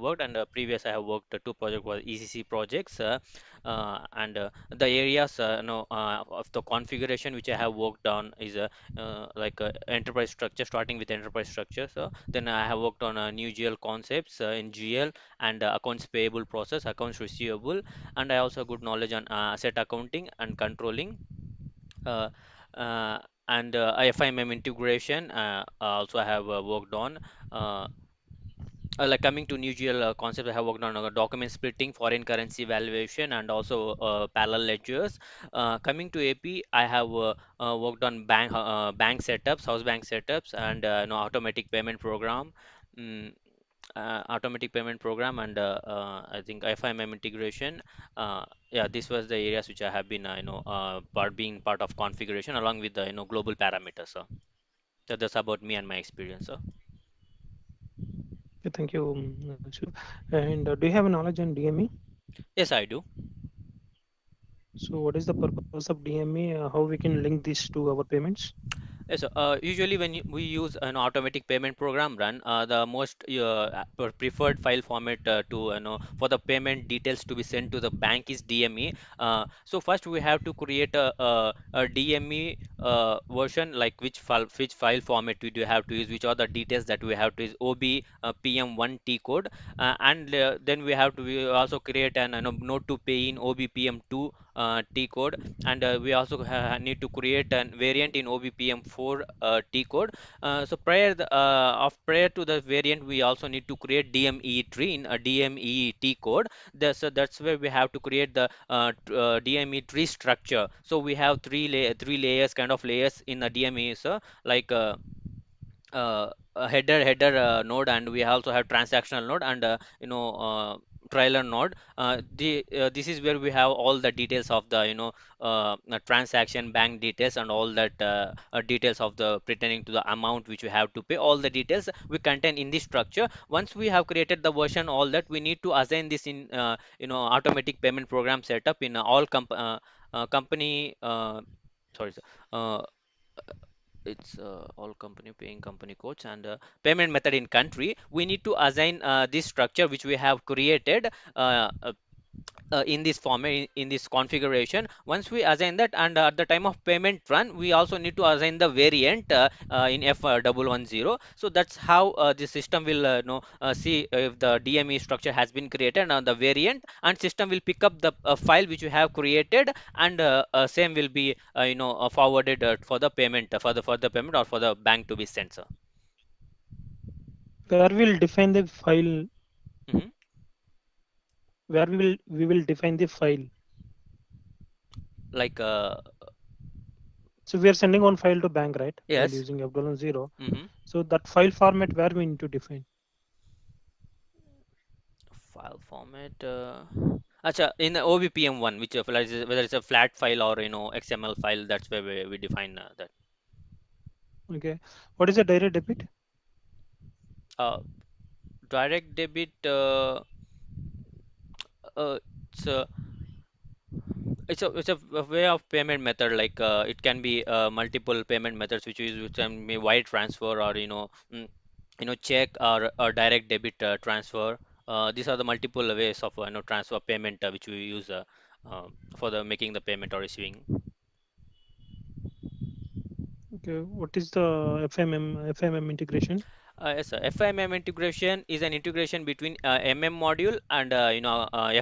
worked, and previous I have worked two projects was ECC projects, and the areas of the configuration which I have worked on is like enterprise structure, starting with enterprise structure. So then I have worked on new GL concepts in GL, and accounts payable process, accounts receivable, and I also have good knowledge on asset accounting and controlling. Uh, uh, and FIMM integration also I have worked on. Uh, like coming to new GL concept, I have worked on document splitting, foreign currency valuation, and also parallel ledgers. Coming to AP, I have worked on bank setups, house bank setups, and automatic payment program. Mm, Automatic payment program, and I think FIMM integration. Yeah, this was the areas which I have been being part of configuration along with the global parameters. So that's about me and my experience. So Okay, thank you, Shiv. And do you have a knowledge on DME? yes, I do. So what is the purpose of DME? How we can link this to our payments? Yes, so, usually when we use an automatic payment program run, the most preferred file format to for the payment details to be sent to the bank is DME. So first we have to create a DME version, like which file format we do have to use, which are the details that we have to use, OB PM1 T code, and then we also create an note to pay in OB PM2 T code, and we also need to create a variant in OBPM4 T code. So prior to the variant, we also need to create DME tree in a DME T code. So that's where we have to create the DME tree structure. So we have three layers, kind of layers in the DME. So like a header node, and we also have transactional node, and trailer node. This is where we have all the details of the transaction, bank details, and all that details of the pertaining to the amount which we have to pay. All the details we contain in this structure. Once we have created the version, all that we need to assign this in automatic payment program setup in all company. Sorry, sir. It's all company paying company codes, and payment method in country. We need to assign this structure which we have created in this format, in this configuration. Once we assign that, and at the time of payment run, we also need to assign the variant in F110. So that's how the system will see if the DME structure has been created on the variant, and system will pick up the file which you have created, and same will be forwarded for the payment, for the payment, or for the bank to be sent, sir. Where we'll define the file, Mhm. where we will define the file. Like So we are sending one file to bank, right? While yes. using F00. Mhm. So that file format where we need to define. File format. Acha, in the OBPM1, which whether it's a flat file or XML file, that's where we define that. Okay. What is a direct debit? Uh, Direct debit. Uh, it's a it's a way of payment method. Like it can be multiple payment methods which can be wire transfer, or check, or direct debit transfer. These are the multiple ways of transfer payment which we use for the making the payment or receiving. Okay. What is the FMM integration? Yes, sir. FIMM integration is an integration between MM module and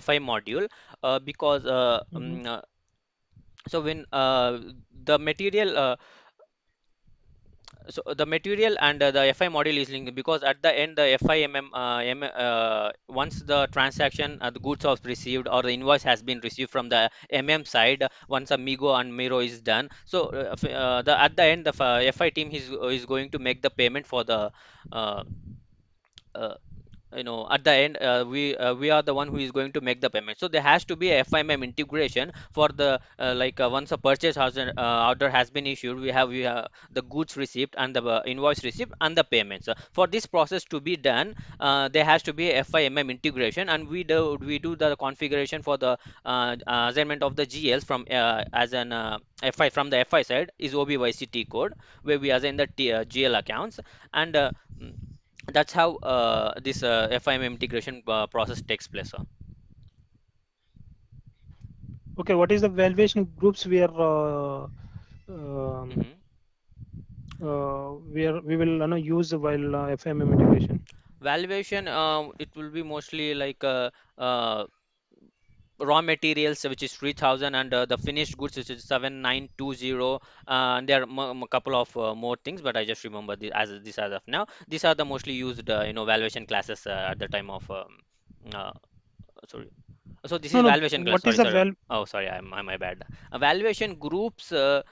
FI module, because Hmm. so when the material the material and the FI module is linked, because at the end the once the transaction, the goods are received, or the invoice has been received from the MM side, once a MIGO and MIRO is done, so at the end the FI team is going to make the payment for the uh, uh, at the end we are the one who is going to make the payment. So there has to be a FIMM integration for the once a order has been issued, we have the goods received, and the invoice received, and the payments. For this process to be done, there has to be a FIMM integration, and we do the configuration for the assignment of the GLs from as an FI. From the FI side is OBYCT code, where we assign the GL accounts, and That's how this FIM integration process takes place. Okay, what is the valuation groups um, Mhm. we will use while FMM integration? Valuation, it will be mostly like raw materials, which is 3000, and the finished goods, which is 7920. And there are a couple of more things, but I just remember this as of now. These are the mostly used valuation classes at the time of uh, sorry. So this is No, no. valuation class. What is Sorry, the sorry. val? Oh, sorry, my bad. Valuation groups. Uh,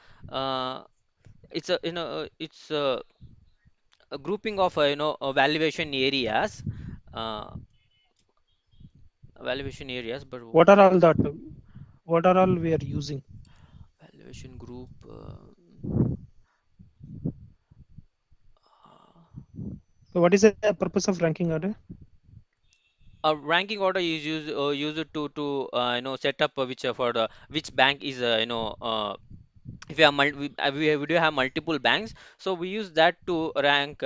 it's it's a grouping of valuation areas. Uh, Valuation areas, but What are all that? What are all we are using? valuation group. So what is the purpose of ranking order? A ranking order is used to set up which for the which bank is if you have we do have multiple banks, so we use that to rank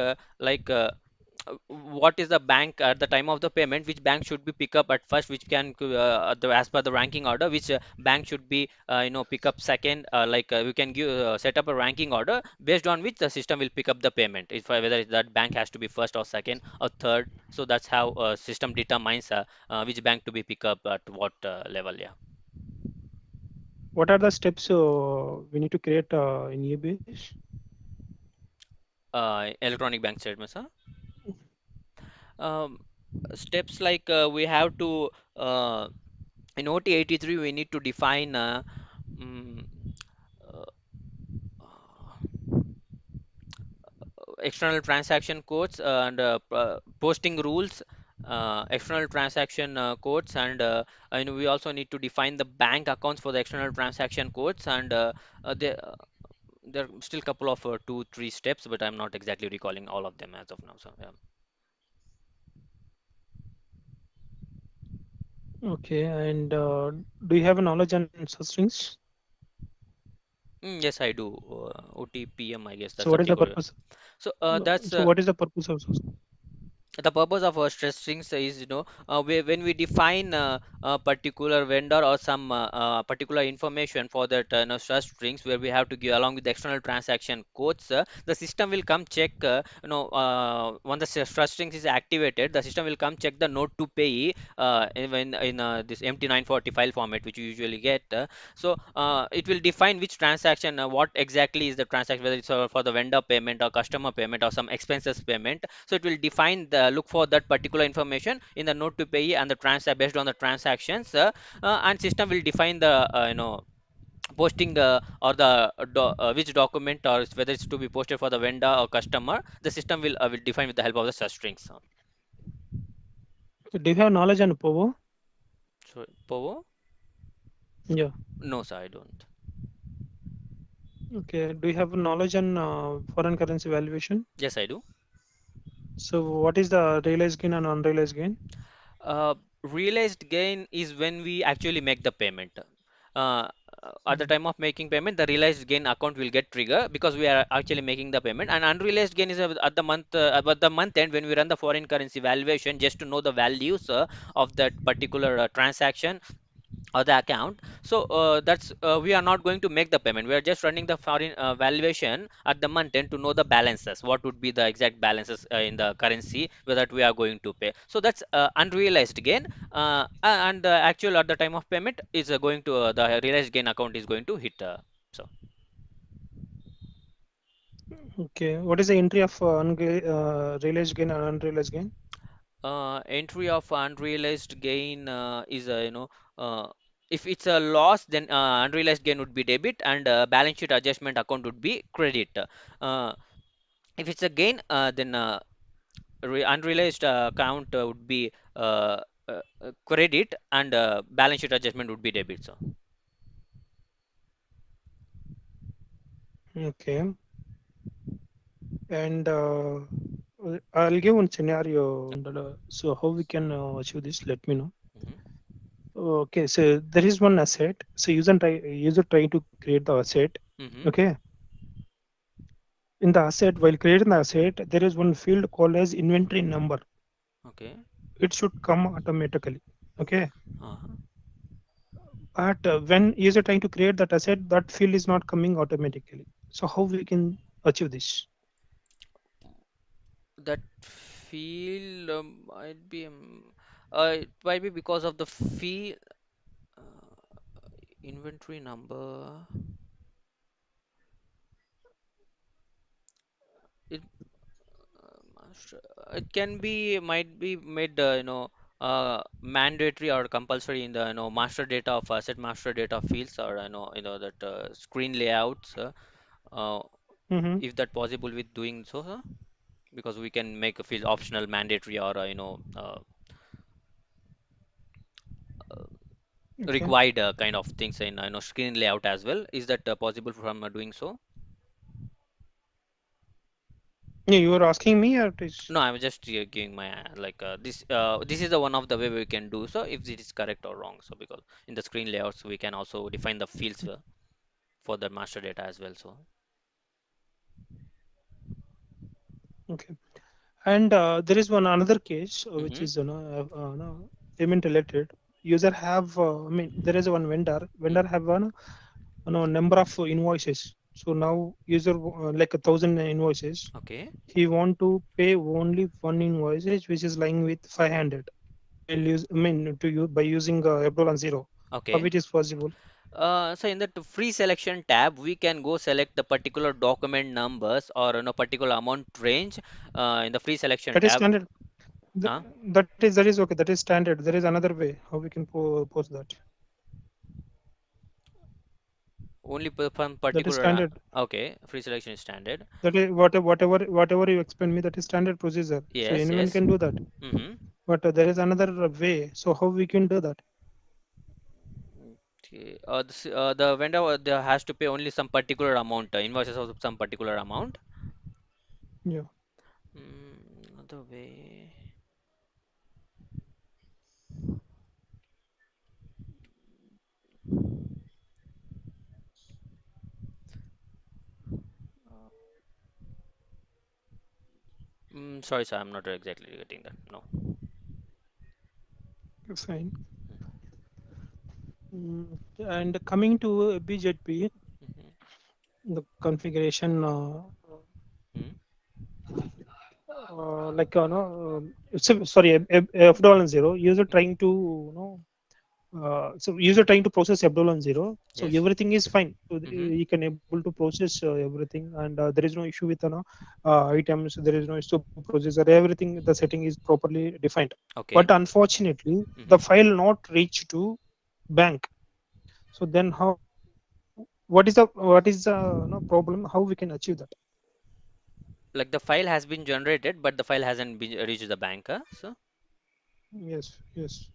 what is the bank at the time of the payment, which bank should be pick up at first, which can as per the ranking order, which bank should be pick up second, we can give set up a ranking order based on which the system will pick up the payment, if whether that bank has to be first or second or third. So that's how system determines which bank to be pick up at what level. Yeah. What are the steps we need to create in EBS? Electronic bank statements, huh? um, Steps like we have to in OT83 we need to define mm, uh, external transaction codes and posting rules, external transaction codes, and we also need to define the bank accounts for the external transaction codes, and there are still couple of 2 3 steps, but I'm not exactly recalling all of them as of now. So yeah. Okay, and do you have a knowledge on such things? Yes, I do. OTPM, I guess So that's a what is the figure. purpose? So No, that's so what is the purpose of such? the purpose of our stress strings is when we define a particular vendor or some particular information for that stress strings, where we have to give along with the external transaction codes, the system will come check when the stress strings is activated, the system will come check the note to pay in this empty 940 file format which you usually get. It will define which transaction, what exactly is the transaction, whether it's for the vendor payment or customer payment or some expenses payment. So it will define the look for that particular information in the note to pay and the transact based on the transactions, and system will define the posting or the which document, or whether it's to be posted for the vendor or customer. The system will define with the help of the such strings. So do you have knowledge on POVO? So Povo? Yeah. No, sir, I don't. Okay. Do you have knowledge on foreign currency valuation? Yes, I do. So what is the realized gain and unrealized gain? Uh, Realized gain is when we actually make the payment. Uh, at the Mm. time of making payment, the realized gain account will get trigger because we are actually making the payment. And unrealized gain is at the month end, when we run the foreign currency valuation just to know the values of that particular transaction or the account. So that's we are not going to make the payment. We are just running the foreign valuation at the month end to know the balances, what would be the exact balances in the currency whether we are going to pay. So that's unrealized gain, and the actual at the time of payment is going to the realized gain account is going to hit. So Okay. What is the entry of realized gain and unrealized gain? Entry of unrealized gain is uh, if it's a loss, then unrealized gain would be debit, and balance sheet adjustment account would be credit. Uh, if it's a gain, then unrealized account would be credit, and balance sheet adjustment would be debit. So, Okay. And I'll give one scenario. So how we can achieve this? Let me know. mhm, Okay. So there is one asset. So user trying to create the asset. mhm, Okay. in the asset, while creating the asset, there is one field called as inventory number. Okay. It should come automatically. Okay. Uh-huh. But when user trying to create that asset, that field is not coming automatically. So how we can achieve this? That field it might be because of the fee inventory number. It it can be might be made mandatory or compulsory in the master data of asset master data fields, or that screen layouts, uh, Mm-hmm. if that possible with doing so, because we can make a field optional, mandatory, or Okay. required kind of things in screen layout as well. Is that possible from doing so? Yeah, you are asking me, or it is No, I'm just giving my this is the one of the way we can do so, if it is correct or wrong. So because in the screen layouts we can also define the fields for the master data as well. So okay. And there is one another case which mm-hmm, is no, payment related. User have I mean there is one vendor have one number of invoices. So now user like 1,000 invoices. okay, He want to pay only one invoice which is lying with 500. While use I mean to you by using Abdul and zero. How okay. it is possible? So in the free selection tab, we can go select the particular document numbers or particular amount range in the free selection That is tab. standard. Th- Uh, that is okay. That is standard. There is another way how we can post that. Only from That is particular. standard. Okay, free selection is standard. That is whatever you explain me. That is standard procedure. So Yes, anyone yes. can do that. Mm-hmm. But there is another way. So how we can do that? Okay. The vendor there has to pay only some particular amount, invoices of some particular amount. Yeah. Another way. Sorry, sir, I'm not exactly getting that. No. Fine. And coming to BJP, Mm-hmm. the configuration, Mm-hmm. sorry, F-0, user trying to, so user trying to process F-0, so Yes. everything is fine. So Mm-hmm. he can able to process everything, and there is no issue with items. There is no issue processor. Everything the setting is properly defined. Okay. But unfortunately, the Mm-hmm. file not reach to bank. So then how? What is the no problem? How we can achieve that? Like the file has been generated, but the file hasn't been reached the bank. So Yes, yes.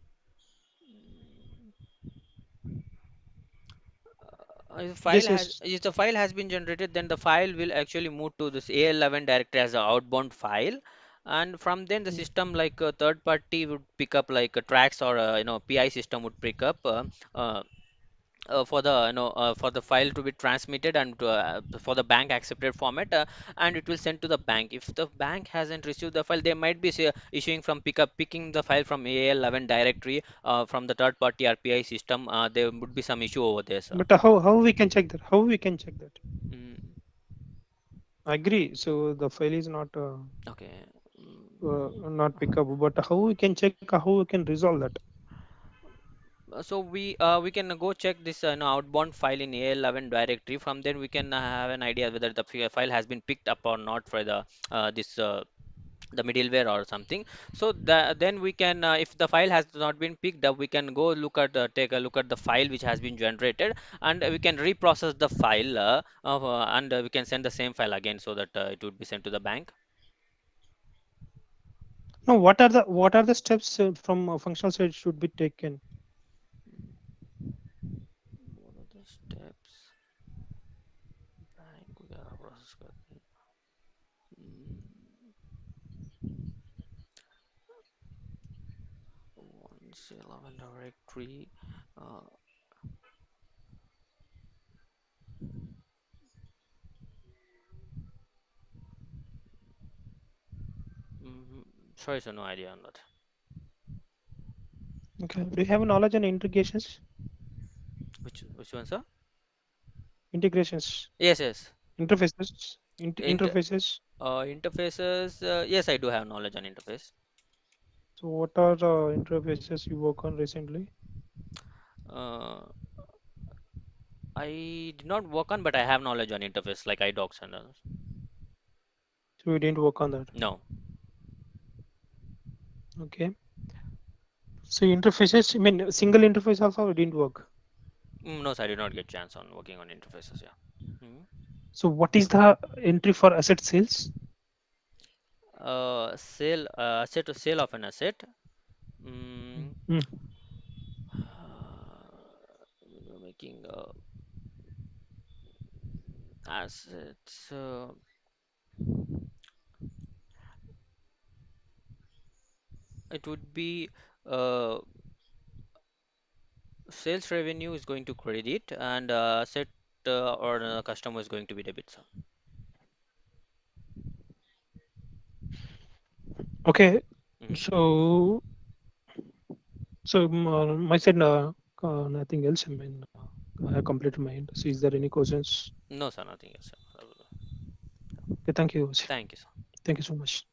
Yes, yes. if the file has been generated, then the file will actually move to this A11 directory as an outbound file, and from then the Mm. system, like a third party, would pick up like tracks, or PI system would pick up uh, for the for the file to be transmitted, and for the bank accepted format, and it will send to the bank. If the bank hasn't received the file, they might be issuing from picking the file from AL11 directory from the third party RPI system. There would be some issue over there, sir. But how we can check that? How we can check that? Mm, Agree. So the file is okay. not pick up. But how we can check? How we can resolve that? So we can go check this outbound file in A11 directory. From then we can have an idea whether the file has been picked up or not for this the middleware or something. So then we can, if the file has not been picked up, we can go take a look at the file which has been generated, and we can reprocess the file, and we can send the same file again, so that it would be sent to the bank. No. What are the steps from functional side should be taken? What are the steps? Bank वगैरह process करते हैं. Once 11 directory. uh, Sorry, sir, no idea on that. Okay. Do you have knowledge on integrations? Which one, sir? Integrations, Yes, yes. interfaces, Inter interfaces. Interfaces. Yes, I do have knowledge on interface. So what are the interfaces you work on recently? Uh, I did not work on, but I have knowledge on interface like iDocs and others. So we didn't work on that. No. Okay. So interfaces, I mean single interface also didn't work. No, sir, I did not get chance on working on interfaces. Yeah. Mhm. So what is the entry for asset sales? Asset sale of an asset. Mm, Mm. making assets. It would be uh, sales revenue is going to credit and asset or customer is going to be debit. Sir. Okay. Mhm. So my side, nothing else. I mean, I have completed my end. So is there any questions? No, sir, nothing else. Sir. Okay, thank you. Thank you, sir. Thank you so much.